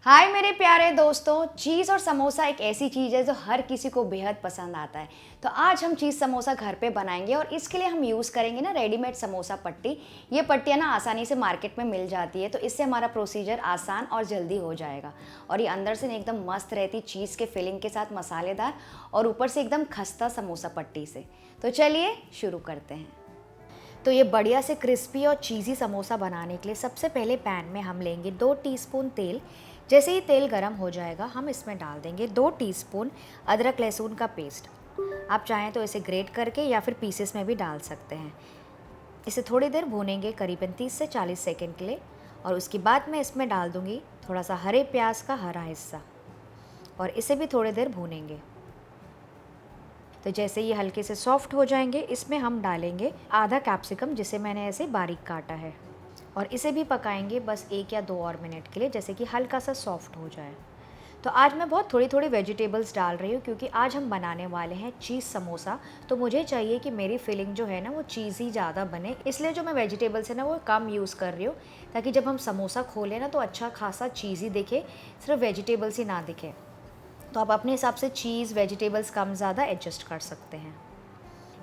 हाय मेरे प्यारे दोस्तों, चीज़ और समोसा एक ऐसी चीज़ है जो हर किसी को बेहद पसंद आता है। तो आज हम चीज़ समोसा घर पे बनाएंगे और इसके लिए हम यूज़ करेंगे ना रेडीमेड समोसा पट्टी। ये पट्टियाँ ना आसानी से मार्केट में मिल जाती है, तो इससे हमारा प्रोसीजर आसान और जल्दी हो जाएगा। और ये अंदर से एकदम मस्त रहती, चीज़ के फिलिंग के साथ मसालेदार और ऊपर से एकदम खस्ता समोसा पट्टी से। तो चलिए शुरू करते हैं। तो ये बढ़िया से क्रिस्पी और चीज़ी समोसा बनाने के लिए सबसे पहले पैन में हम लेंगे 2 टीस्पून तेल। जैसे ही तेल गरम हो जाएगा हम इसमें डाल देंगे 2 टीस्पून अदरक लहसुन का पेस्ट। आप चाहें तो इसे ग्रेट करके या फिर पीसेस में भी डाल सकते हैं। इसे थोड़ी देर भूनेंगे, करीबन 30 से 40 सेकेंड के लिए। और उसके बाद मैं इसमें डाल दूँगी थोड़ा सा हरे प्याज का हरा हिस्सा और इसे भी थोड़ी देर भूनेंगे। तो जैसे ये हल्के से सॉफ्ट हो जाएंगे, इसमें हम डालेंगे आधा कैप्सिकम जिसे मैंने ऐसे बारीक काटा है और इसे भी पकाएंगे बस 1 या 2 और मिनट के लिए, जैसे कि हल्का सा सॉफ्ट हो जाए। तो आज मैं बहुत थोड़ी थोड़ी वेजिटेबल्स डाल रही हूँ क्योंकि आज हम बनाने वाले हैं चीज़ समोसा। तो मुझे चाहिए कि मेरी फिलिंग जो है ना वो चीज़ी ज़्यादा बने, इसलिए जो मैं वेजिटेबल्स है ना वो कम यूज़ कर रही हूँ, ताकि जब हम समोसा खोलें ना तो अच्छा खासा चीज़ी दिखे, सिर्फ वेजिटेबल्स ही ना दिखे। तो आप अपने हिसाब से चीज़ वेजिटेबल्स कम ज़्यादा एडजस्ट कर सकते हैं।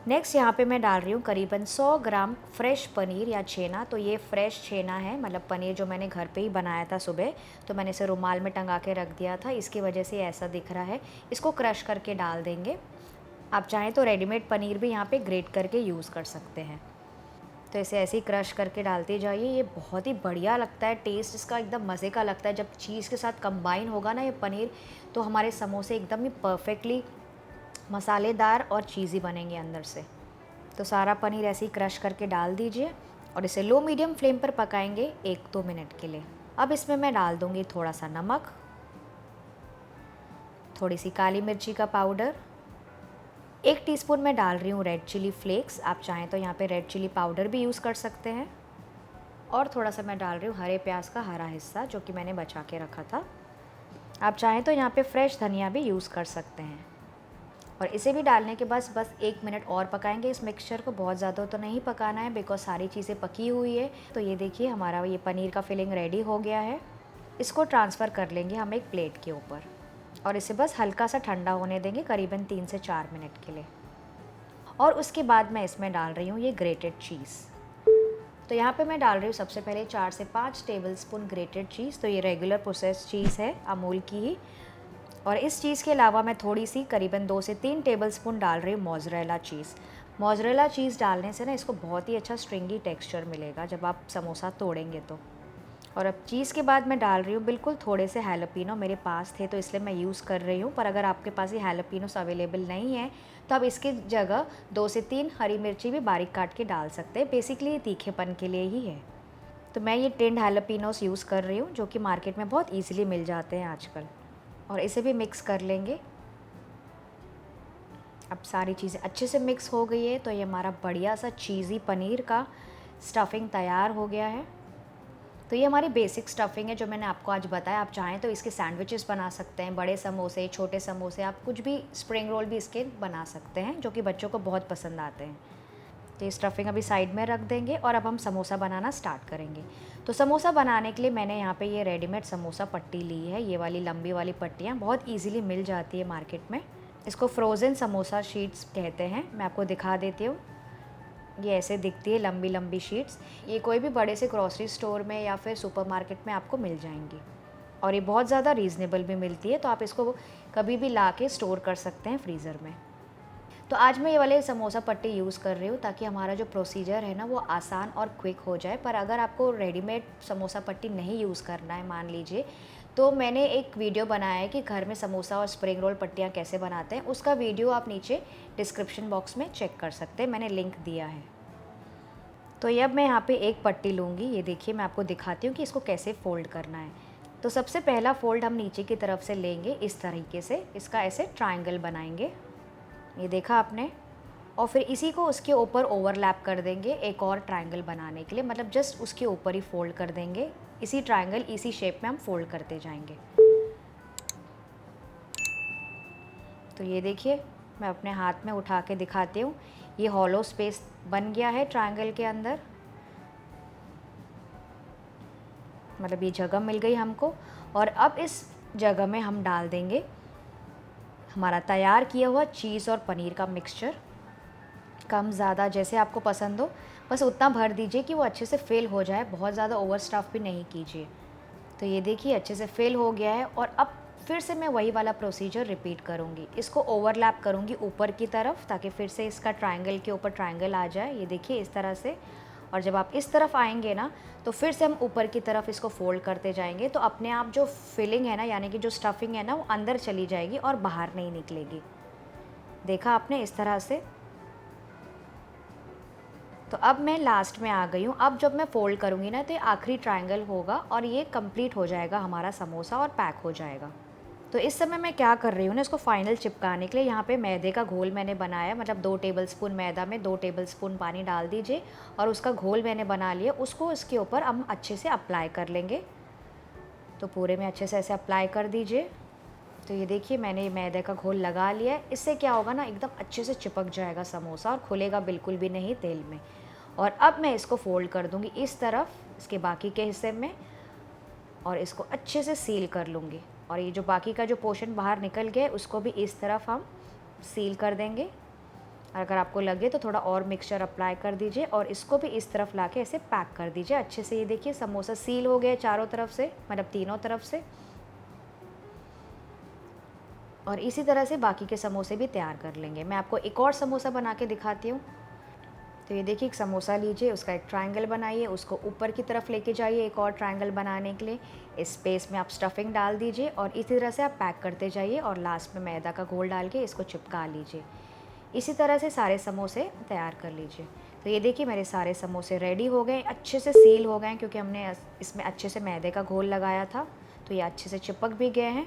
नेक्स्ट यहाँ पे मैं डाल रही हूँ करीबन 100 ग्राम फ्रेश पनीर या छेना। तो ये फ्रेश छेना है, मतलब पनीर जो मैंने घर पे ही बनाया था सुबह, तो मैंने इसे रुमाल में टंगा के रख दिया था, इसकी वजह से ऐसा दिख रहा है। इसको क्रश करके डाल देंगे। आप चाहें तो रेडीमेड पनीर भी यहाँ पे ग्रेट करके यूज़ कर सकते हैं। तो इसे ऐसे ही क्रश करके डालते जाइए। ये बहुत ही बढ़िया लगता है, टेस्ट इसका एकदम मज़े का लगता है। जब चीज़ के साथ कंबाइन होगा ना ये पनीर, तो हमारे समोसे एकदम ही परफेक्टली मसालेदार और चीज़ी बनेंगे अंदर से। तो सारा पनीर ऐसे ही क्रश करके डाल दीजिए और इसे लो मीडियम फ्लेम पर पकाएंगे 1-2 मिनट के लिए। अब इसमें मैं डाल दूँगी थोड़ा सा नमक, थोड़ी सी काली मिर्ची का पाउडर, 1 टीस्पून मैं डाल रही हूँ रेड चिली फ्लेक्स। आप चाहें तो यहाँ पे रेड चिली पाउडर भी यूज़ कर सकते हैं। और थोड़ा सा मैं डाल रही हूँ हरे प्याज का हरा हिस्सा, जो कि मैंने बचा के रखा था। आप चाहें तो यहाँ पे फ्रेश धनिया भी यूज़ कर सकते हैं। और इसे भी डालने के बाद बस 1 मिनट और पकाएंगे। इस मिक्सचर को बहुत ज़्यादा तो नहीं पकाना है, बिकॉज सारी चीज़ें पकी हुई है। तो ये देखिए हमारा ये पनीर का फिलिंग रेडी हो गया है। इसको ट्रांसफ़र कर लेंगे हम एक प्लेट के ऊपर और इसे बस हल्का सा ठंडा होने देंगे, करीबन 3 से 4 मिनट के लिए। और उसके बाद मैं इसमें डाल रही हूँ ये ग्रेटेड चीज़। तो यहाँ पे मैं डाल रही हूँ सबसे पहले 4 से 5 टेबलस्पून ग्रेटेड चीज़। तो ये रेगुलर प्रोसेस चीज़ है, अमूल की ही। और इस चीज़ के अलावा मैं थोड़ी सी करीबन 2 से 3 टेबलस्पून डाल रही हूँ मोज़रेला चीज़। मोज़रेला चीज़ डालने से ना इसको बहुत ही अच्छा स्ट्रिंगी टेक्सचर मिलेगा जब आप समोसा तोड़ेंगे तो। और अब चीज़ के बाद मैं डाल रही हूँ बिल्कुल थोड़े से हैलोपिनो, मेरे पास थे तो इसलिए मैं यूज़ कर रही हूँ। पर अगर आपके पास ये हैलोपिनोस अवेलेबल नहीं है तो आप इसकी जगह 2 से 3 हरी मिर्ची भी बारीक काट के डाल सकते हैं। बेसिकली ये तीखेपन के लिए ही है। तो मैं ये टिन्ड हैलोपिनोस यूज़ कर रही हूँ, जो कि मार्केट में बहुत ईजिली मिल जाते हैं आजकल। और इसे भी मिक्स कर लेंगे। अब सारी चीज़ें अच्छे से मिक्स हो गई है, तो ये हमारा बढ़िया सा चीज़ी पनीर का स्टफिंग तैयार हो गया है। तो ये हमारी बेसिक स्टफिंग है जो मैंने आपको आज बताया। आप चाहें तो इसके सैंडविचेस बना सकते हैं, बड़े समोसे, छोटे समोसे, आप कुछ भी, स्प्रिंग रोल भी इसके बना सकते हैं, जो कि बच्चों को बहुत पसंद आते हैं। तो ये स्टफिंग अभी साइड में रख देंगे और अब हम समोसा बनाना स्टार्ट करेंगे। तो समोसा बनाने के लिए मैंने यहाँ पे ये रेडीमेड समोसा पट्टी ली है। ये वाली लंबी वाली पट्टियाँ बहुत ईजिली मिल जाती है मार्केट में। इसको फ्रोज़न समोसा शीट्स कहते हैं। मैं आपको दिखा देती हूँ। ये ऐसे दिखती है, लंबी लंबी शीट्स। ये कोई भी बड़े से ग्रॉसरी स्टोर में या फिर सुपरमार्केट में आपको मिल जाएंगी और ये बहुत ज़्यादा रीज़नेबल भी मिलती है। तो आप इसको कभी भी ला के स्टोर कर सकते हैं फ्रीज़र में। तो आज मैं ये वाले समोसा पट्टी यूज़ कर रही हूँ ताकि हमारा जो प्रोसीजर है ना वो आसान और क्विक हो जाए। पर अगर आपको रेडीमेड समोसा पट्टी नहीं यूज़ करना है, मान लीजिए, तो मैंने एक वीडियो बनाया है कि घर में समोसा और स्प्रिंग रोल पट्टियाँ कैसे बनाते हैं। उसका वीडियो आप नीचे डिस्क्रिप्शन बॉक्स में चेक कर सकते हैं, मैंने लिंक दिया है। तो ये अब मैं यहाँ पे एक पट्टी लूँगी। ये देखिए मैं आपको दिखाती हूँ कि इसको कैसे फ़ोल्ड करना है। तो सबसे पहला फ़ोल्ड हम नीचे की तरफ से लेंगे, इस तरीके से इसका ऐसे ट्रायंगल बनाएंगे। ये देखा आपने। और फिर इसी को उसके ऊपर ओवरलैप कर देंगे एक और ट्रायंगल बनाने के लिए, मतलब जस्ट उसके ऊपर ही फोल्ड कर देंगे। इसी ट्रायंगल, इसी शेप में हम फोल्ड करते जाएंगे। तो ये देखिए मैं अपने हाथ में उठा के दिखाती हूँ। ये हॉलो स्पेस बन गया है ट्रायंगल के अंदर। मतलब ये जगह मिल गई हमको। और अब इस जगह में हम डाल देंगे हमारा तैयार किया हुआ चीज़ और पनीर का मिक्सचर। कम ज़्यादा जैसे आपको पसंद हो, बस उतना भर दीजिए कि वो अच्छे से फिल हो जाए, बहुत ज़्यादा ओवर स्टफ़ भी नहीं कीजिए। तो ये देखिए अच्छे से फिल हो गया है। और अब फिर से मैं वही वाला प्रोसीजर रिपीट करूँगी। इसको ओवरलैप करूँगी ऊपर की तरफ, ताकि फिर से इसका ट्रायंगल के ऊपर ट्रायंगल आ जाए। ये देखिए इस तरह से। और जब आप इस तरफ आएंगे ना, तो फिर से हम ऊपर की तरफ इसको फोल्ड करते जाएंगे। तो अपने आप जो फिलिंग है ना, यानी कि जो स्टफिंग है ना, वो अंदर चली जाएगी और बाहर नहीं निकलेगी। देखा आपने इस तरह से। तो अब मैं लास्ट में आ गई हूँ। अब जब मैं फ़ोल्ड करूँगी ना, तो ये आखिरी ट्रायंगल होगा और ये कंप्लीट हो जाएगा हमारा समोसा और पैक हो जाएगा। तो इस समय मैं क्या कर रही हूँ ना, इसको फाइनल चिपकाने के लिए यहाँ पे मैदे का घोल मैंने बनाया। मतलब 2 टेबलस्पून मैदा में 2 टेबलस्पून पानी डाल दीजिए और उसका घोल मैंने बना लिया। उसको इसके ऊपर हम अच्छे से अप्लाई कर लेंगे। तो पूरे में अच्छे से ऐसे अप्लाई कर दीजिए। तो ये देखिए मैंने ये मैदे का घोल लगा लिया है। इससे क्या होगा ना, एकदम अच्छे से चिपक जाएगा समोसा और खुलेगा बिल्कुल भी नहीं तेल में। और अब मैं इसको फ़ोल्ड कर दूँगी इस तरफ, इसके बाकी के हिस्से में, और इसको अच्छे से सील कर लूँगी। और ये जो बाकी का जो पोर्शन बाहर निकल गया है, उसको भी इस तरफ हम सील कर देंगे। और अगर आपको लगे तो थोड़ा और मिक्सचर अप्लाई कर दीजिए और इसको भी इस तरफ लाके ऐसे पैक कर दीजिए अच्छे से। ये देखिए समोसा सील हो गया चारों तरफ से, मतलब तीनों तरफ से। और इसी तरह से बाकी के समोसे भी तैयार कर लेंगे। मैं आपको एक और समोसा बना के दिखाती हूँ। तो ये देखिए एक समोसा लीजिए, उसका एक ट्रायंगल बनाइए, उसको ऊपर की तरफ लेके जाइए एक और ट्रायंगल बनाने के लिए। इस स्पेस में आप स्टफिंग डाल दीजिए और इसी तरह से आप पैक करते जाइए और लास्ट में मैदा का घोल डाल के इसको चिपका लीजिए। इसी तरह से सारे समोसे तैयार कर लीजिए। तो ये देखिए मेरे सारे समोसे रेडी हो गए, अच्छे से सील हो गए क्योंकि हमने इसमें अच्छे से मैदे का घोल लगाया था। तो ये अच्छे से चिपक भी गए हैं।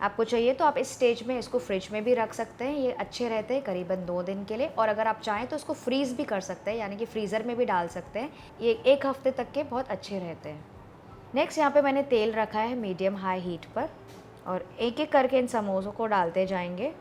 आपको चाहिए तो आप इस स्टेज में इसको फ्रिज में भी रख सकते हैं। ये अच्छे रहते हैं करीबन 2 दिन के लिए। और अगर आप चाहें तो इसको फ्रीज़ भी कर सकते हैं, यानी कि फ्रीज़र में भी डाल सकते हैं। ये 1 हफ्ते तक के बहुत अच्छे रहते हैं। नेक्स्ट यहाँ पे मैंने तेल रखा है मीडियम हाई हीट पर और एक-एक करके इन समोसों को डालते जाएंगे।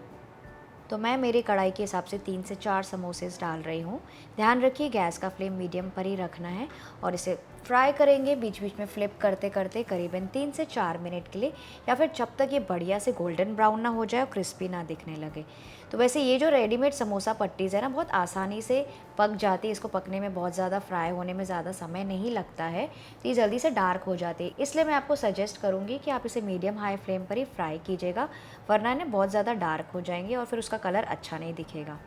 तो मैं मेरी कढ़ाई के हिसाब से 3 से 4 समोसेस डाल रही हूँ। ध्यान रखिए गैस का फ्लेम मीडियम पर ही रखना है और इसे फ्राई करेंगे बीच बीच में फ्लिप करते करते करीबन 3 से 4 मिनट के लिए, या फिर जब तक ये बढ़िया से गोल्डन ब्राउन ना हो जाए और क्रिस्पी ना दिखने लगे। तो वैसे ये जो रेडीमेड समोसा पट्टीज़ है ना, बहुत आसानी से पक जाती है। इसको पकने में बहुत ज़्यादा, फ्राई होने में ज़्यादा समय नहीं लगता है, तो ये जल्दी से डार्क हो जाती है। इसलिए मैं आपको सजेस्ट करूँगी कि आप इसे मीडियम हाई फ्लेम पर ही फ्राई कीजिएगा, वरना इन्हें बहुत ज़्यादा डार्क हो जाएंगे और फिर उसका कलर अच्छा नहीं दिखेगा।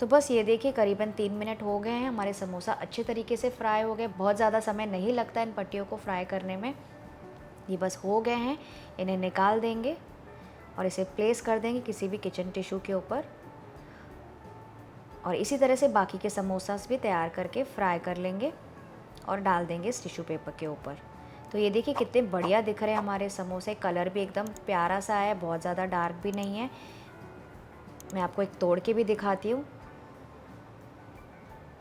तो बस ये देखिए करीबन 3 मिनट हो गए हैं, हमारे समोसा अच्छे तरीके से फ्राई हो गए। बहुत ज़्यादा समय नहीं लगता इन पट्टियों को फ्राई करने में। ये बस हो गए हैं, इन्हें निकाल देंगे और इसे प्लेस कर देंगे किसी भी किचन टिश्यू के ऊपर। और इसी तरह से बाकी के समोसास भी तैयार करके फ्राई कर लेंगे और डाल देंगे इस टिश्यू पेपर के ऊपर। तो ये देखिए कितने बढ़िया दिख रहे हैं हमारे समोसे। कलर भी एकदम प्यारा सा है, बहुत ज़्यादा डार्क भी नहीं है। मैं आपको एक तोड़ के भी दिखाती हूँ।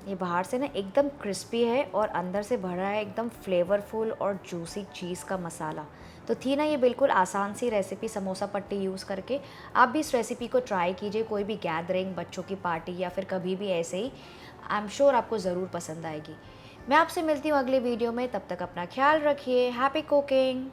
ये बाहर से ना एकदम क्रिस्पी है और अंदर से भरा है एकदम फ्लेवरफुल और जूसी चीज़ का मसाला। तो थी ना ये बिल्कुल आसान सी रेसिपी समोसा पट्टी यूज़ करके। आप भी इस रेसिपी को ट्राई कीजिए, कोई भी गैदरिंग, बच्चों की पार्टी या फिर कभी भी ऐसे ही। आई एम श्योर आपको ज़रूर पसंद आएगी। मैं आपसे मिलती हूँ अगले वीडियो में, तब तक अपना ख्याल रखिए। Happy cooking.